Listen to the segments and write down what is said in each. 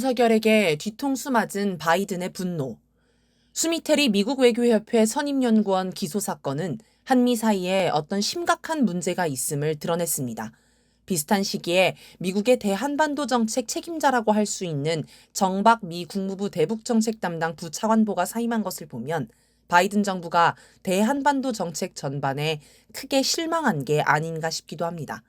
윤석열에게 뒤통수 맞은 바이든의 분노. 수미테리 미국 외교협회 선임연구원 기소 사건은 한미 사이에 어떤 심각한 문제가 있음을 드러냈습니다. 비슷한 시기에 미국의 대한반도 정책 책임자라고 할 수 있는 정박 미 국무부 대북정책 담당 부차관보가 사임한 것을 보면 바이든 정부가 대한반도 정책 전반에 크게 실망한 게 아닌가 싶기도 합니다.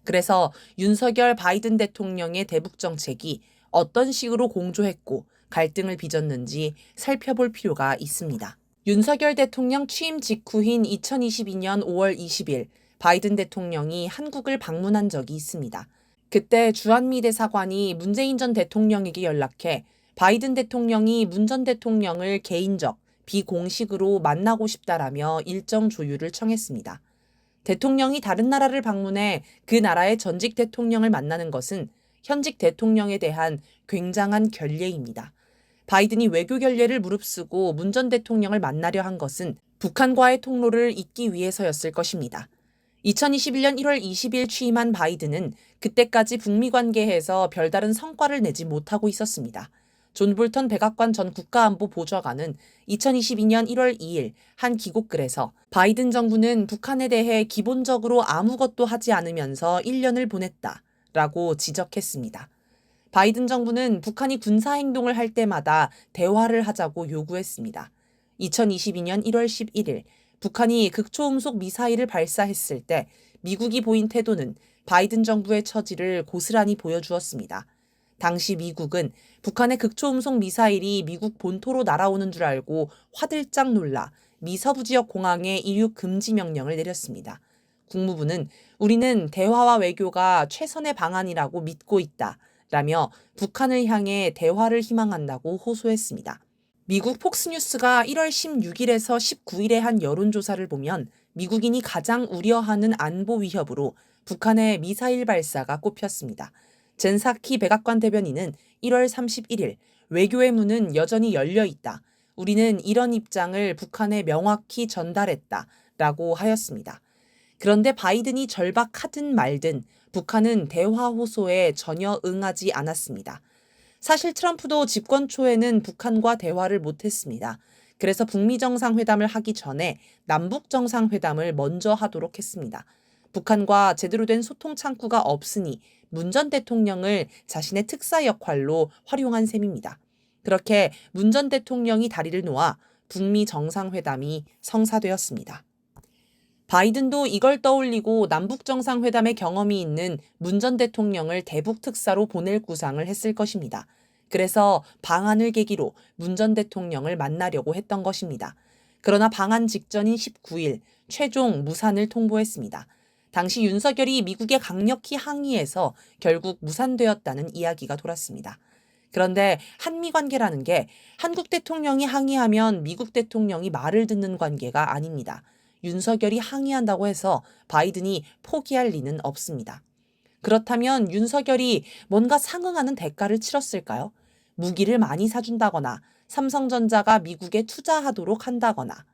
그래서 윤석열 바이든 대통령의 대북 정책이 어떤 식으로 공조했고 갈등을 빚었는지 살펴볼 필요가 있습니다. 윤석열 대통령 취임 직후인 2022년 5월 20일 바이든 대통령이 한국을 방문한 적이 있습니다. 그때 주한미 대사관이 문재인 전 대통령에게 연락해 바이든 대통령이 문 전 대통령을 개인적, 비공식으로 만나고 싶다라며 일정 조율을 청했습니다. 대통령이 다른 나라를 방문해 그 나라의 전직 대통령을 만나는 것은 현직 대통령에 대한 굉장한 결례입니다. 바이든이 외교 결례를 무릅쓰고 문 전 대통령을 만나려 한 것은 북한과의 통로를 잇기 위해서였을 것입니다. 2021년 1월 20일 취임한 바이든은 그때까지 북미 관계에서 별다른 성과를 내지 못하고 있었습니다. 존 볼턴 백악관 전 국가안보 보좌관은 2022년 1월 2일 한 기고글에서 바이든 정부는 북한에 대해 기본적으로 아무것도 하지 않으면서 1년을 보냈다라고 지적했습니다. 바이든 정부는 북한이 군사행동을 할 때마다 대화를 하자고 요구했습니다. 2022년 1월 11일 북한이 극초음속 미사일을 발사했을 때 미국이 보인 태도는 바이든 정부의 처지를 고스란히 보여주었습니다. 당시 미국은 북한의 극초음속 미사일이 미국 본토로 날아오는 줄 알고 화들짝 놀라 미서부 지역 공항에 이륙 금지 명령을 내렸습니다. 국무부는 우리는 대화와 외교가 최선의 방안이라고 믿고 있다 라며 북한을 향해 대화를 희망한다고 호소했습니다. 미국 폭스뉴스가 1월 16일에서 19일에 한 여론조사를 보면 미국인이 가장 우려하는 안보 위협으로 북한의 미사일 발사가 꼽혔습니다. 젠사키 백악관 대변인은 1월 31일 외교의 문은 여전히 열려 있다. 우리는 이런 입장을 북한에 명확히 전달했다. 라고 하였습니다. 그런데 바이든이 절박하든 말든 북한은 대화 호소에 전혀 응하지 않았습니다. 사실 트럼프도 집권 초에는 북한과 대화를 못했습니다. 그래서 북미 정상회담을 하기 전에 남북 정상회담을 먼저 하도록 했습니다. 북한과 제대로 된 소통 창구가 없으니 문 전 대통령을 자신의 특사 역할로 활용한 셈입니다. 그렇게 문 전 대통령이 다리를 놓아 북미 정상회담이 성사되었습니다. 바이든도 이걸 떠올리고 남북 정상회담의 경험이 있는 문 전 대통령을 대북 특사로 보낼 구상을 했을 것입니다. 그래서 방한을 계기로 문 전 대통령을 만나려고 했던 것입니다. 그러나 방한 직전인 19일 최종 무산을 통보했습니다. 당시 윤석열이 미국에 강력히 항의해서 결국 무산되었다는 이야기가 돌았습니다. 그런데 한미 관계라는 게 한국 대통령이 항의하면 미국 대통령이 말을 듣는 관계가 아닙니다. 윤석열이 항의한다고 해서 바이든이 포기할 리는 없습니다. 그렇다면 윤석열이 뭔가 상응하는 대가를 치렀을까요? 무기를 많이 사준다거나 삼성전자가 미국에 투자하도록 한다거나.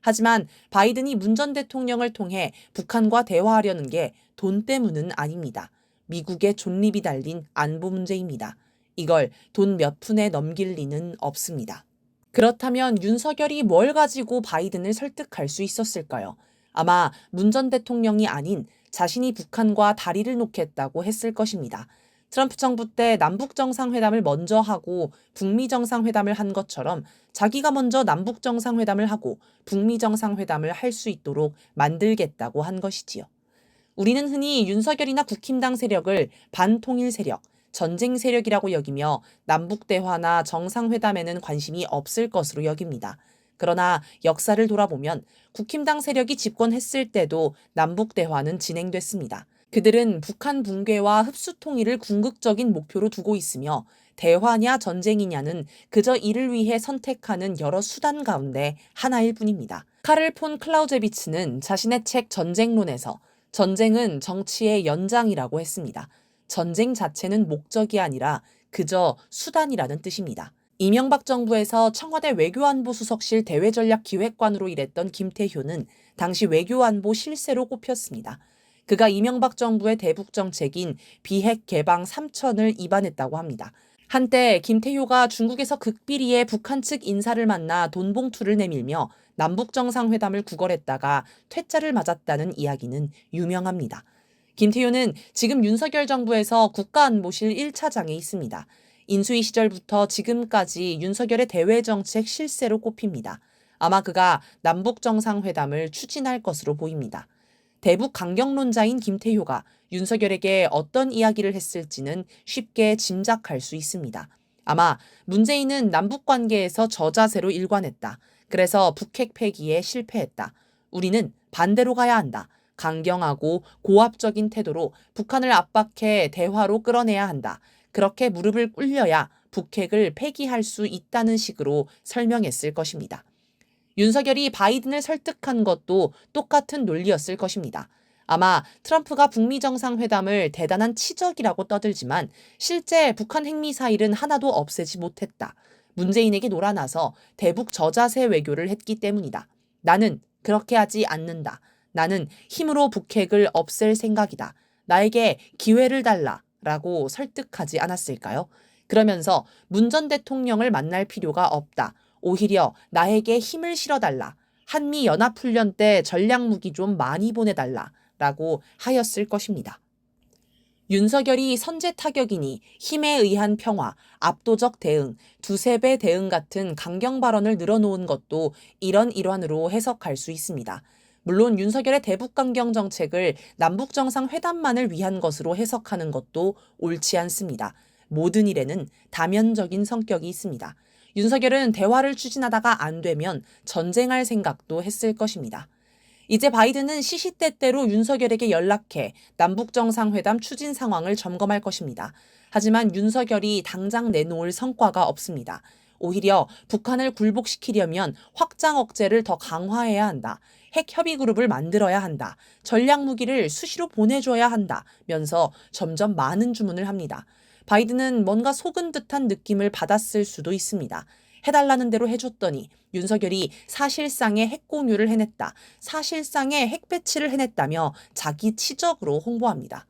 하지만 바이든이 문 전 대통령을 통해 북한과 대화하려는 게 돈 때문은 아닙니다. 미국의 존립이 달린 안보 문제입니다. 이걸 돈 몇 푼에 넘길 리는 없습니다. 그렇다면 윤석열이 뭘 가지고 바이든을 설득할 수 있었을까요? 아마 문 전 대통령이 아닌 자신이 북한과 다리를 놓겠다고 했을 것입니다. 트럼프 정부 때 남북 정상회담을 먼저 하고 북미 정상회담을 한 것처럼 자기가 먼저 남북 정상회담을 하고 북미 정상회담을 할 수 있도록 만들겠다고 한 것이지요. 우리는 흔히 윤석열이나 국힘당 세력을 반통일 세력, 전쟁 세력이라고 여기며 남북 대화나 정상회담에는 관심이 없을 것으로 여깁니다. 그러나 역사를 돌아보면 국힘당 세력이 집권했을 때도 남북 대화는 진행됐습니다. 그들은 북한 붕괴와 흡수 통일을 궁극적인 목표로 두고 있으며 대화냐 전쟁이냐는 그저 이를 위해 선택하는 여러 수단 가운데 하나일 뿐입니다. 카를 폰 클라우제비츠는 자신의 책 전쟁론에서 전쟁은 정치의 연장이라고 했습니다. 전쟁 자체는 목적이 아니라 그저 수단이라는 뜻입니다. 이명박 정부에서 청와대 외교안보수석실 대외전략기획관으로 일했던 김태효는 당시 외교안보 실세로 꼽혔습니다. 그가 이명박 정부의 대북 정책인 비핵 개방 3천을 입안했다고 합니다. 한때 김태효가 중국에서 극비리에 북한 측 인사를 만나 돈 봉투를 내밀며 남북 정상회담을 구걸했다가 퇴짜를 맞았다는 이야기는 유명합니다. 김태효는 지금 윤석열 정부에서 국가안보실 1차장에 있습니다. 인수위 시절부터 지금까지 윤석열의 대외정책 실세로 꼽힙니다. 아마 그가 남북 정상회담을 추진할 것으로 보입니다. 대북 강경론자인 김태효가 윤석열에게 어떤 이야기를 했을지는 쉽게 짐작할 수 있습니다. 아마 문재인은 남북 관계에서 저자세로 일관했다. 그래서 북핵 폐기에 실패했다. 우리는 반대로 가야 한다. 강경하고 고압적인 태도로 북한을 압박해 대화로 끌어내야 한다. 그렇게 무릎을 꿇려야 북핵을 폐기할 수 있다는 식으로 설명했을 것입니다. 윤석열이 바이든을 설득한 것도 똑같은 논리였을 것입니다. 아마 트럼프가 북미 정상회담을 대단한 치적이라고 떠들지만 실제 북한 핵미사일은 하나도 없애지 못했다. 문재인에게 놀아나서 대북 저자세 외교를 했기 때문이다. 나는 그렇게 하지 않는다. 나는 힘으로 북핵을 없앨 생각이다. 나에게 기회를 달라. 라고 설득하지 않았을까요? 그러면서 문 전 대통령을 만날 필요가 없다. 오히려 나에게 힘을 실어달라. 한미연합훈련 때 전략무기 좀 많이 보내달라. 라고 하였을 것입니다. 윤석열이 선제 타격이니 힘에 의한 평화, 압도적 대응, 두세 배 대응 같은 강경 발언을 늘어놓은 것도 이런 일환으로 해석할 수 있습니다. 물론 윤석열의 대북 강경 정책을 남북 정상회담만을 위한 것으로 해석하는 것도 옳지 않습니다. 모든 일에는 다면적인 성격이 있습니다. 윤석열은 대화를 추진하다가 안 되면 전쟁할 생각도 했을 것입니다. 이제 바이든은 시시때때로 윤석열에게 연락해 남북 정상회담 추진 상황을 점검할 것입니다. 하지만 윤석열이 당장 내놓을 성과가 없습니다. 오히려 북한을 굴복시키려면 확장 억제를 더 강화해야 한다. 핵 협의 그룹을 만들어야 한다. 전략 무기를 수시로 보내줘야 한다면서 점점 많은 주문을 합니다. 바이든은 뭔가 속은 듯한 느낌을 받았을 수도 있습니다. 해달라는 대로 해줬더니 윤석열이 사실상의 핵 공유를 해냈다. 사실상의 핵 배치를 해냈다며 자기 치적으로 홍보합니다.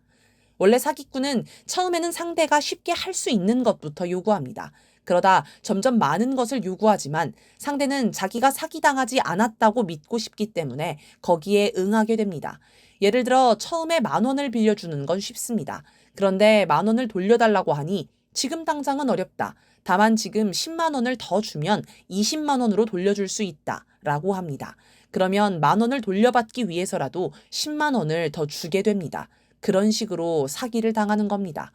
원래 사기꾼은 처음에는 상대가 쉽게 할 수 있는 것부터 요구합니다. 그러다 점점 많은 것을 요구하지만 상대는 자기가 사기당하지 않았다고 믿고 싶기 때문에 거기에 응하게 됩니다. 예를 들어 처음에 10,000원을 빌려주는 건 쉽습니다. 그런데 10,000원을 돌려달라고 하니 지금 당장은 어렵다. 다만 지금 10만 원을 더 주면 20만 원으로 돌려줄 수 있다. 라고 합니다. 그러면 10,000원을 돌려받기 위해서라도 10만 원을 더 주게 됩니다. 그런 식으로 사기를 당하는 겁니다.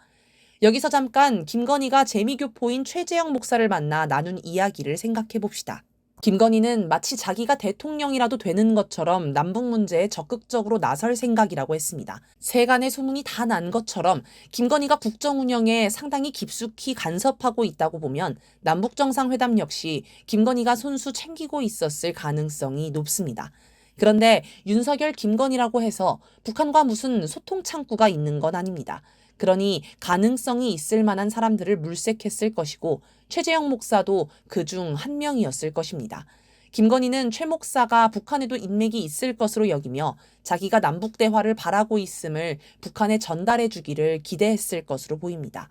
여기서 잠깐 김건희가 재미교포인 최재형 목사를 만나 나눈 이야기를 생각해 봅시다. 김건희는 마치 자기가 대통령이라도 되는 것처럼 남북 문제에 적극적으로 나설 생각이라고 했습니다. 세간의 소문이 다 난 것처럼 김건희가 국정 운영에 상당히 깊숙이 간섭하고 있다고 보면 남북 정상회담 역시 김건희가 손수 챙기고 있었을 가능성이 높습니다. 그런데 윤석열 김건희라고 해서 북한과 무슨 소통 창구가 있는 건 아닙니다. 그러니 가능성이 있을 만한 사람들을 물색했을 것이고 최재형 목사도 그중 한 명이었을 것입니다. 김건희는 최 목사가 북한에도 인맥이 있을 것으로 여기며 자기가 남북 대화를 바라고 있음을 북한에 전달해 주기를 기대했을 것으로 보입니다.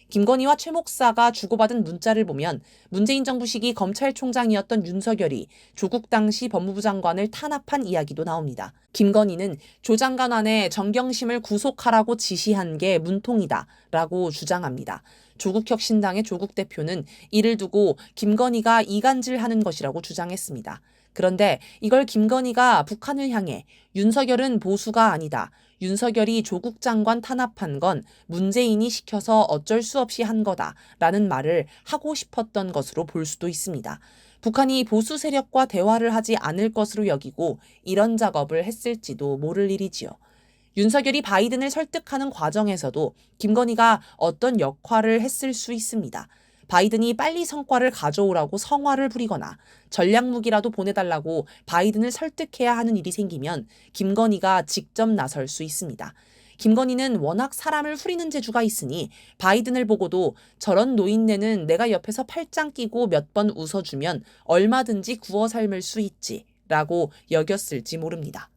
김건희와 최 목사가 주고받은 문자를 보면 문재인 정부 시기 검찰총장이었던 윤석열이 조국 당시 법무부 장관을 탄압한 이야기도 나옵니다. 김건희는 조 장관 안에 정경심을 구속하라고 지시한 게 문통이다 라고 주장합니다. 조국혁신당의 조국 대표는 이를 두고 김건희가 이간질하는 것이라고 주장했습니다. 그런데 이걸 김건희가 북한을 향해 윤석열은 보수가 아니다. 윤석열이 조국 장관 탄압한 건 문재인이 시켜서 어쩔 수 없이 한 거다라는 말을 하고 싶었던 것으로 볼 수도 있습니다. 북한이 보수 세력과 대화를 하지 않을 것으로 여기고 이런 작업을 했을지도 모를 일이지요. 윤석열이 바이든을 설득하는 과정에서도 김건희가 어떤 역할을 했을 수 있습니다. 바이든이 빨리 성과를 가져오라고 성화를 부리거나 전략무기라도 보내달라고 바이든을 설득해야 하는 일이 생기면 김건희가 직접 나설 수 있습니다. 김건희는 워낙 사람을 후리는 재주가 있으니 바이든을 보고도 저런 노인네는 내가 옆에서 팔짱 끼고 몇 번 웃어주면 얼마든지 구워 삶을 수 있지 라고 여겼을지 모릅니다.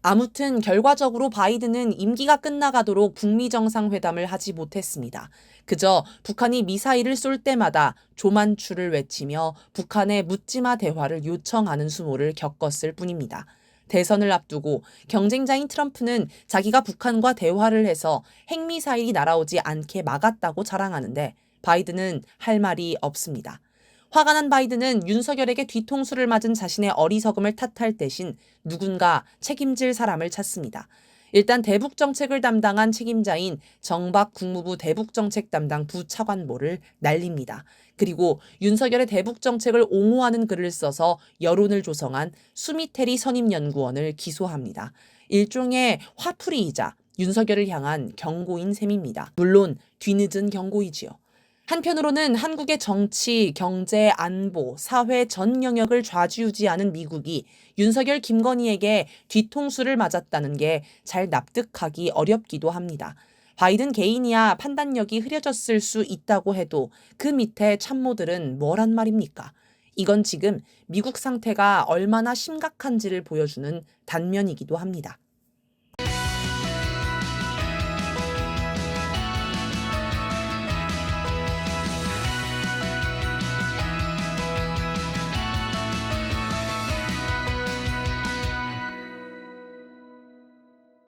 아무튼 결과적으로 바이든은 임기가 끝나가도록 북미 정상회담을 하지 못했습니다. 그저 북한이 미사일을 쏠 때마다 조만추를 외치며 북한의 묻지마 대화를 요청하는 수모를 겪었을 뿐입니다. 대선을 앞두고 경쟁자인 트럼프는 자기가 북한과 대화를 해서 핵미사일이 날아오지 않게 막았다고 자랑하는데 바이든은 할 말이 없습니다. 화가 난 바이든은 윤석열에게 뒤통수를 맞은 자신의 어리석음을 탓할 대신 누군가 책임질 사람을 찾습니다. 일단 대북 정책을 담당한 책임자인 정박 국무부 대북정책 담당 부차관보를 날립니다. 그리고 윤석열의 대북 정책을 옹호하는 글을 써서 여론을 조성한 수미테리 선임연구원을 기소합니다. 일종의 화풀이이자 윤석열을 향한 경고인 셈입니다. 물론 뒤늦은 경고이지요. 한편으로는 한국의 정치, 경제, 안보, 사회 전 영역을 좌지우지하는 미국이 윤석열, 김건희에게 뒤통수를 맞았다는 게 잘 납득하기 어렵기도 합니다. 바이든 개인이야 판단력이 흐려졌을 수 있다고 해도 그 밑에 참모들은 뭐란 말입니까? 이건 지금 미국 상태가 얼마나 심각한지를 보여주는 단면이기도 합니다.